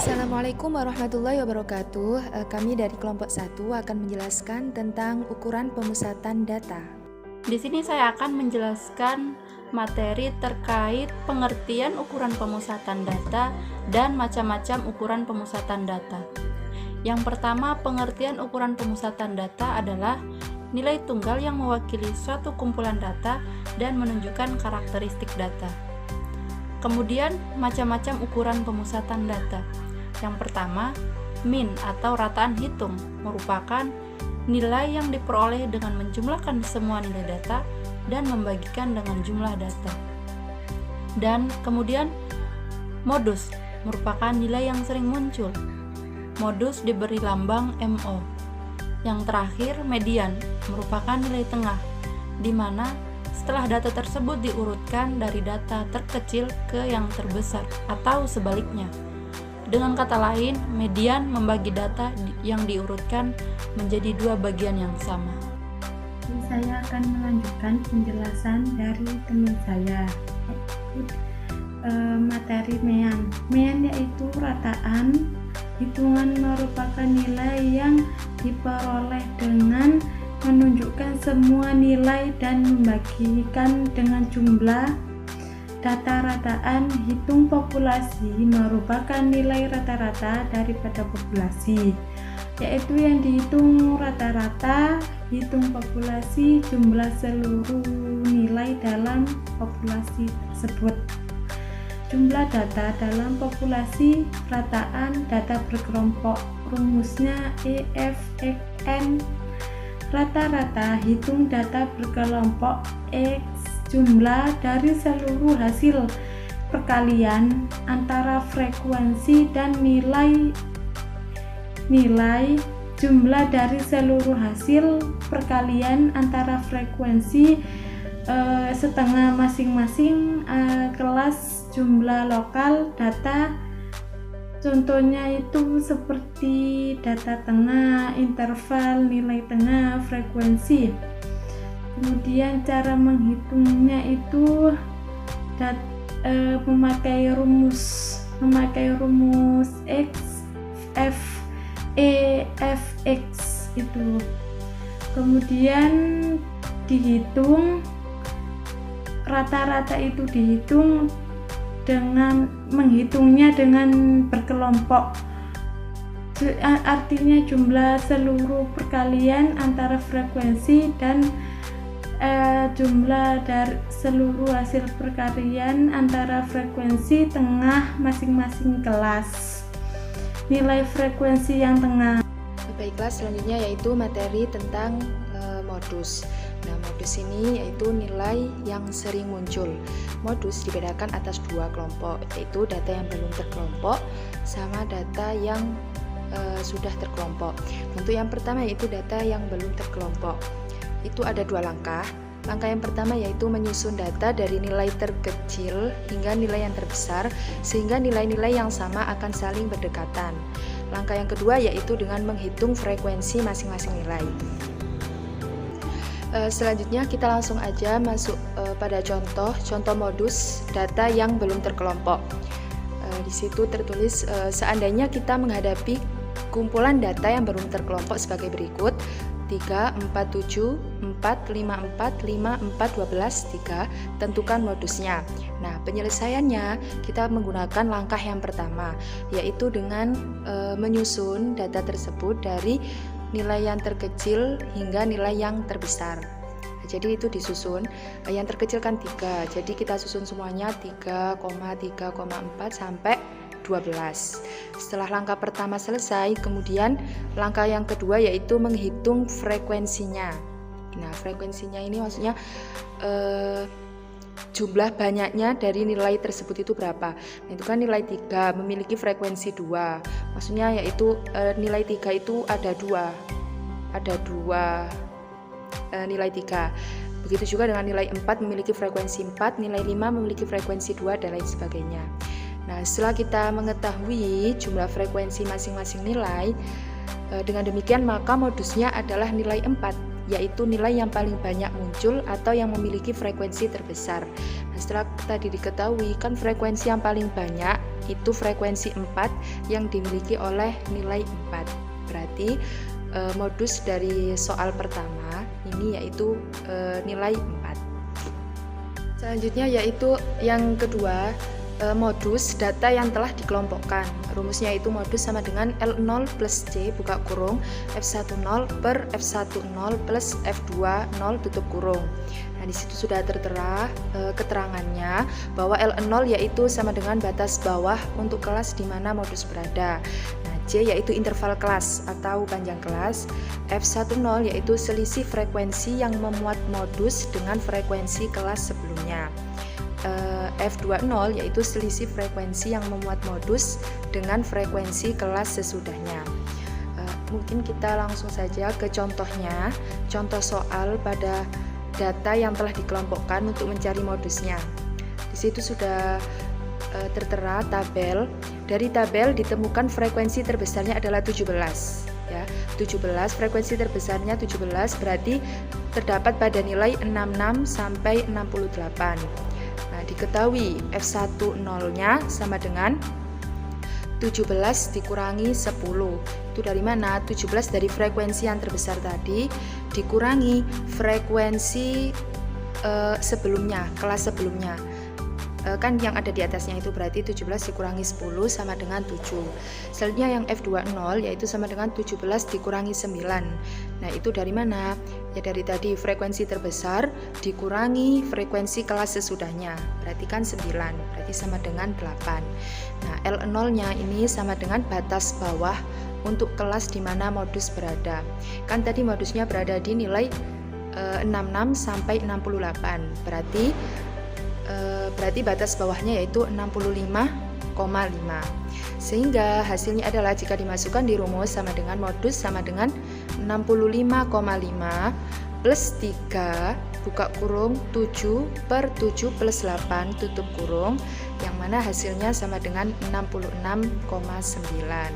Assalamualaikum warahmatullahi wabarakatuh. Kami dari kelompok 1 akan menjelaskan tentang ukuran pemusatan data. Di sini saya akan menjelaskan materi terkait pengertian ukuran pemusatan data dan macam-macam ukuran pemusatan data. Yang pertama, pengertian ukuran pemusatan data adalah nilai tunggal yang mewakili suatu kumpulan data dan menunjukkan karakteristik data. Kemudian, macam-macam ukuran pemusatan data. Yang pertama, min atau rataan hitung merupakan nilai yang diperoleh dengan menjumlahkan semua nilai data dan membagikan dengan jumlah data. Dan kemudian, modus merupakan nilai yang sering muncul. Modus diberi lambang MO. Yang terakhir, median merupakan nilai tengah, di mana setelah data tersebut diurutkan dari data terkecil ke yang terbesar atau sebaliknya. Dengan kata lain, median membagi data yang diurutkan menjadi dua bagian yang sama. Saya akan melanjutkan penjelasan dari teman saya, materi MEAN. MEAN yaitu rataan hitungan, merupakan nilai yang diperoleh dengan menunjukkan semua nilai dan membagikan dengan jumlah data. Rataan hitung populasi merupakan nilai rata-rata daripada populasi, yaitu yang dihitung rata-rata, hitung populasi, jumlah seluruh nilai dalam populasi tersebut. Jumlah data dalam populasi, rataan data berkelompok, rumusnya EFXN. Rata-rata hitung data berkelompok X jumlah dari seluruh hasil perkalian antara frekuensi dan nilai jumlah dari seluruh hasil perkalian antara frekuensi setengah masing-masing kelas jumlah lokal data. Contohnya itu seperti data tengah, interval, nilai tengah, frekuensi. Kemudian cara menghitungnya itu memakai rumus X, F, E, F, X itu. Kemudian dihitung rata-rata itu dihitung dengan menghitungnya dengan berkelompok, artinya jumlah seluruh perkalian antara frekuensi dan jumlah dari seluruh hasil perkalian antara frekuensi tengah masing-masing kelas, nilai frekuensi yang tengah. Baiklah, selanjutnya yaitu materi tentang modus. Nah, modus ini yaitu nilai yang sering muncul. Modus dibedakan atas dua kelompok, yaitu data yang belum terkelompok sama data yang sudah terkelompok. Untuk yang pertama yaitu data yang belum terkelompok. Itu ada dua langkah. Langkah yang pertama yaitu menyusun data dari nilai terkecil hingga nilai yang terbesar, sehingga nilai-nilai yang sama akan saling berdekatan. Langkah yang kedua yaitu dengan menghitung frekuensi masing-masing nilai. Selanjutnya kita langsung aja masuk pada contoh modus data yang belum terkelompok. Di situ tertulis seandainya kita menghadapi kumpulan data yang belum terkelompok sebagai berikut: 3, 4, 7, 4, 5, 4, 5, 4, 12, 3. Tentukan modusnya. Nah, penyelesaiannya kita menggunakan langkah yang pertama, yaitu dengan menyusun data tersebut dari nilai yang terkecil hingga nilai yang terbesar. Jadi itu disusun, yang terkecil kan 3, jadi kita susun semuanya 3,3,4 sampai 12. Setelah langkah pertama selesai, kemudian langkah yang kedua yaitu menghitung frekuensinya. Nah, frekuensinya ini maksudnya jumlah banyaknya dari nilai tersebut itu berapa. Nah, itu kan nilai 3 memiliki frekuensi 2. Maksudnya yaitu nilai 3 itu ada dua nilai 3. Begitu juga dengan nilai 4 memiliki frekuensi 4, nilai 5 memiliki frekuensi 2, dan lain sebagainya. Nah, setelah kita mengetahui jumlah frekuensi masing-masing nilai, dengan demikian maka modusnya adalah nilai 4. yaitu nilai yang paling banyak muncul atau yang memiliki frekuensi terbesar. Nah, setelah tadi diketahui kan frekuensi yang paling banyak itu frekuensi 4 yang dimiliki oleh nilai 4. Berarti modus dari soal pertama ini yaitu nilai 4. Selanjutnya yaitu yang kedua, modus data yang telah dikelompokkan. Rumusnya itu modus sama dengan L0 plus C buka kurung F10 per F10 plus F20 tutup kurung. Nah, di situ sudah tertera keterangannya bahwa L0 yaitu sama dengan batas bawah untuk kelas di mana modus berada. Nah, C yaitu interval kelas atau panjang kelas. F10 yaitu selisih frekuensi yang memuat modus dengan frekuensi kelas sebelumnya. F20 yaitu selisih frekuensi yang memuat modus dengan frekuensi kelas sesudahnya. Mungkin kita langsung saja ke contohnya. Contoh soal pada data yang telah dikelompokkan untuk mencari modusnya. Di situ sudah tertera tabel. Dari tabel ditemukan frekuensi terbesarnya adalah 17. Ya, 17 frekuensi terbesarnya 17 berarti terdapat pada nilai 66 sampai 68. Nah, diketahui F10-nya sama dengan 17 dikurangi 10. Itu dari mana? 17 dari frekuensi yang terbesar tadi dikurangi frekuensi sebelumnya, kelas sebelumnya. Kan yang ada di atasnya itu berarti 17 dikurangi 10 sama dengan 7. Selanjutnya yang F20 yaitu sama dengan 17 dikurangi 9. Nah, itu dari mana? Ya dari tadi frekuensi terbesar dikurangi frekuensi kelas sesudahnya. Berarti kan 9, berarti sama dengan 8. Nah, L0-nya ini sama dengan batas bawah untuk kelas di mana modus berada. Kan tadi modusnya berada di nilai 66 sampai 68. Berarti batas bawahnya yaitu 65,5. Sehingga hasilnya adalah jika dimasukkan di rumus sama dengan modus sama dengan 65,5 plus 3 buka kurung 7 per 7 plus 8 tutup kurung, yang mana hasilnya sama dengan 66,9.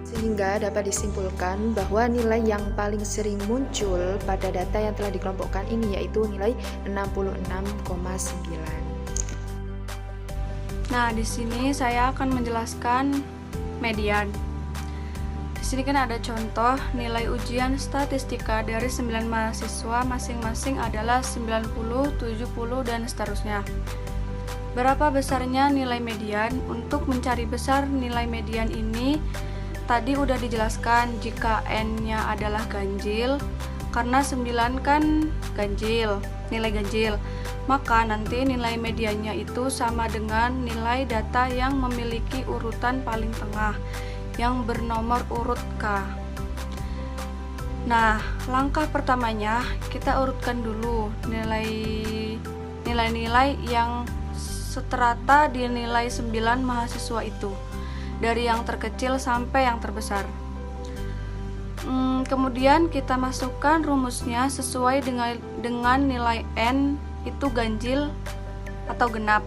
Sehingga dapat disimpulkan bahwa nilai yang paling sering muncul pada data yang telah dikelompokkan ini yaitu nilai 66,9. Nah, di sini saya akan menjelaskan median. Di sini kan ada contoh nilai ujian statistika dari 9 mahasiswa masing-masing adalah 90, 70, dan seterusnya. Berapa besarnya nilai median? Untuk mencari besar nilai median ini tadi udah dijelaskan jika N-nya adalah ganjil, karena 9 kan ganjil, nilai ganjil, maka nanti nilai mediannya itu sama dengan nilai data yang memiliki urutan paling tengah yang bernomor urut K. Nah, langkah pertamanya kita urutkan dulu nilai-nilai yang seterata di nilai 9 mahasiswa itu, dari yang terkecil sampai yang terbesar. Kemudian kita masukkan rumusnya sesuai dengan nilai N itu ganjil atau genap.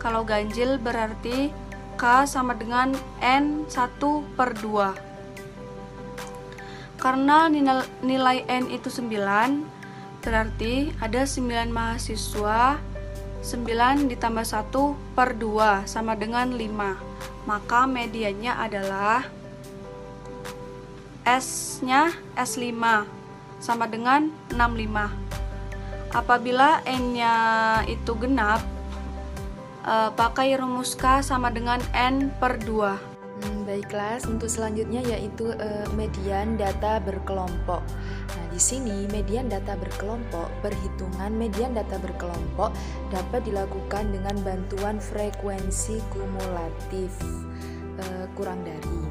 Kalau ganjil berarti K sama dengan N1/2. Karena nilai N itu 9, berarti ada 9 mahasiswa, 9 ditambah 1/2 sama dengan 5. Maka mediannya adalah S-nya S5 sama dengan 65. Apabila N-nya itu genap, pakai rumus K sama dengan N/2. Baiklah, untuk selanjutnya yaitu median data berkelompok. Nah, di sini median data berkelompok, perhitungan median data berkelompok dapat dilakukan dengan bantuan frekuensi kumulatif kurang dari.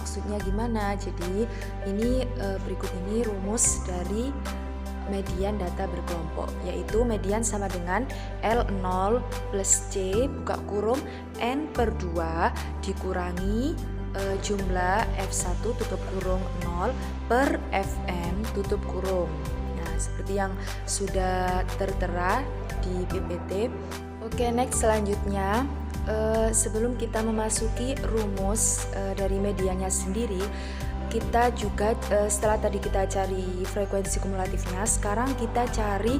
Maksudnya gimana? Jadi ini berikut ini rumus dari median data berkelompok, yaitu median sama dengan L0 plus C buka kurung N/2 dikurangi jumlah F1 tutup kurung 0 per Fn tutup kurung. Nah, seperti yang sudah tertera di PPT. Oke, next selanjutnya sebelum kita memasuki rumus dari mediannya sendiri, kita juga setelah tadi kita cari frekuensi kumulatifnya, sekarang kita cari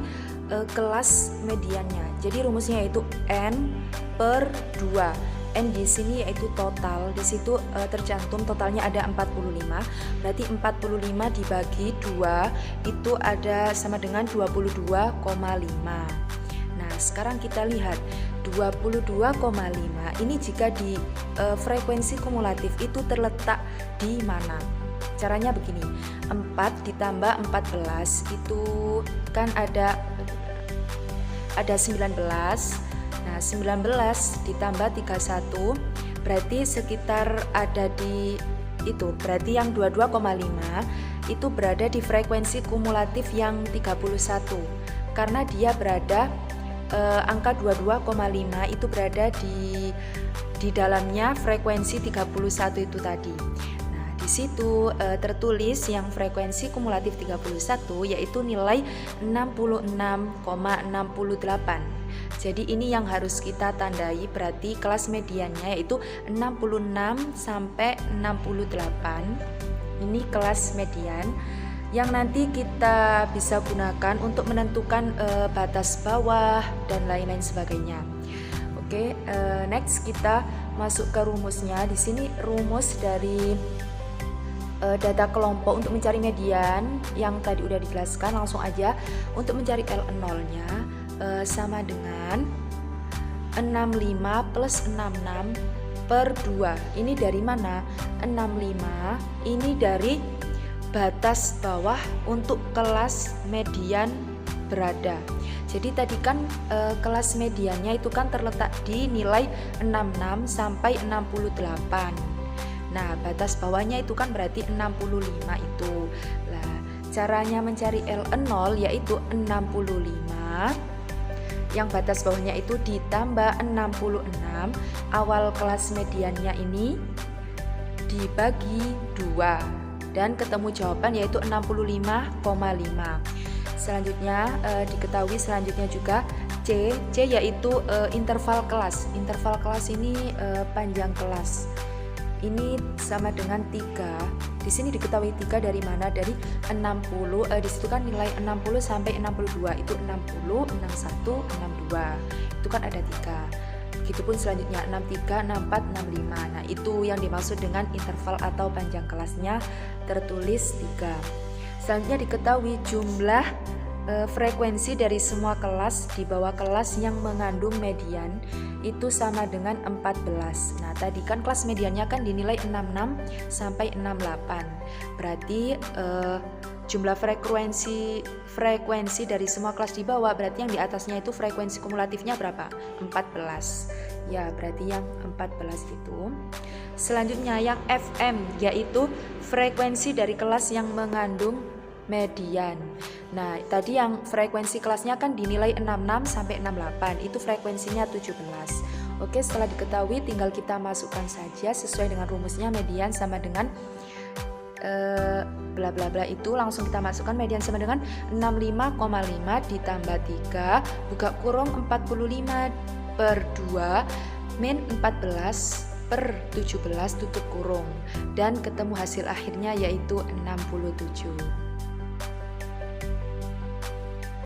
kelas mediannya. Jadi rumusnya yaitu N per 2. N di sini yaitu total. Di situ tercantum totalnya ada 45. Berarti 45 dibagi 2 itu ada sama dengan 22,5. Nah, sekarang kita lihat 22,5 ini jika di frekuensi kumulatif itu terletak di mana? Caranya begini. 4 ditambah 14 itu kan ada 19. Nah, 19 ditambah 31 berarti sekitar ada di itu. Berarti yang 22,5 itu berada di frekuensi kumulatif yang 31. Karena dia berada angka 22,5 itu berada di dalamnya frekuensi 31 itu tadi. Di situ tertulis yang frekuensi kumulatif 31 yaitu nilai 66,68. Jadi ini yang harus kita tandai, berarti kelas mediannya yaitu 66 sampai 68. Ini kelas median yang nanti kita bisa gunakan untuk menentukan batas bawah dan lain-lain sebagainya. Oke, next kita masuk ke rumusnya. Di sini rumus dari data kelompok untuk mencari median yang tadi udah dijelaskan. Langsung aja untuk mencari L0-nya sama dengan 65 plus 66 per 2. Ini dari mana? 65 ini dari batas bawah untuk kelas median berada. Jadi tadi kan kelas mediannya itu kan terletak di nilai 66 sampai 68. Nah, batas bawahnya itu kan berarti 65 itu. Nah, caranya mencari L0 yaitu 65 yang batas bawahnya itu ditambah 66 awal kelas mediannya ini dibagi 2 dan ketemu jawaban yaitu 65,5. Selanjutnya diketahui selanjutnya juga C yaitu interval kelas. Interval kelas ini panjang kelas. Ini sama dengan 3. Di sini diketahui 3 dari mana? Dari 60. Di situ kan nilai 60 sampai 62 itu 60, 61, 62. Itu kan ada 3. Begitupun selanjutnya 63, 64, 65. Nah, itu yang dimaksud dengan interval atau panjang kelasnya tertulis 3. Selanjutnya diketahui jumlah frekuensi dari semua kelas di bawah kelas yang mengandung median itu sama dengan 14. Nah, tadi kan kelas mediannya kan dinilai 66 sampai 68. Berarti jumlah frekuensi dari semua kelas di bawah, berarti yang di atasnya itu frekuensi kumulatifnya berapa? 14. Ya, berarti yang 14 itu. Selanjutnya yang FM yaitu frekuensi dari kelas yang mengandung median. Nah, tadi yang frekuensi kelasnya kan dinilai 66 sampai 68, itu frekuensinya 17. Oke, setelah diketahui tinggal kita masukkan saja sesuai dengan rumusnya median sama dengan bla bla bla itu langsung kita masukkan median sama dengan 65,5 ditambah 3 buka kurung 45 per 2 min 14 per 17 tutup kurung dan ketemu hasil akhirnya yaitu 67.